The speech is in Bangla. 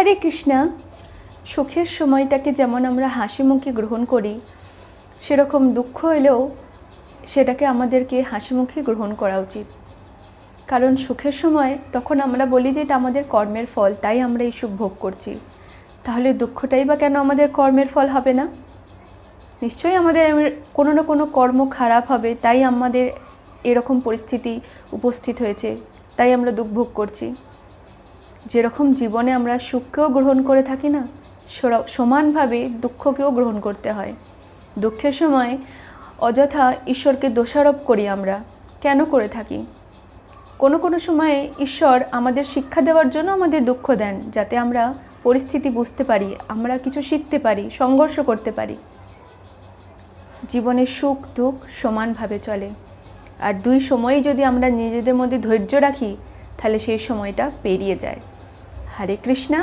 হরে কৃষ্ণা। সুখের সময়টাকে যেমন আমরা হাসি মুখে গ্রহণ করি, সেরকম দুঃখ এলেও সেটাকে আমাদেরকে হাসি মুখে গ্রহণ করা উচিত। কারণ সুখের সময় তখন আমরা বলি যে এটা আমাদের কর্মের ফল, তাই আমরা এই সুখ ভোগ করছি। তাহলে দুঃখটাই বা কেন আমাদের কর্মের ফল হবে না? নিশ্চয়ই আমাদের কোনো না কোনো কর্ম খারাপ হবে, তাই আমাদের এরকম পরিস্থিতি উপস্থিত হয়েছে, তাই আমরা দুঃখ ভোগ করছি। যেরকম জীবনে আমরা সুখকেও গ্রহণ করে থাকি না, সমানভাবে দুঃখকেও গ্রহণ করতে হয়। দুঃখের সময় অযথা ঈশ্বরকে দোষারোপ করি আমরা, কেন করে থাকি? কোনো সময়ে ঈশ্বর আমাদের শিক্ষা দেওয়ার জন্য আমাদের দুঃখ দেন, যাতে আমরা পরিস্থিতি বুঝতে পারি, আমরা কিছু শিখতে পারি, সংঘর্ষ করতে পারি। জীবনে সুখ দুঃখ সমানভাবে চলে, আর দুই সময়ই যদি আমরা নিজেদের মধ্যে ধৈর্য রাখি, তাহলে সেই সময়টা পেরিয়ে যায়। হরে কৃষ্ণা।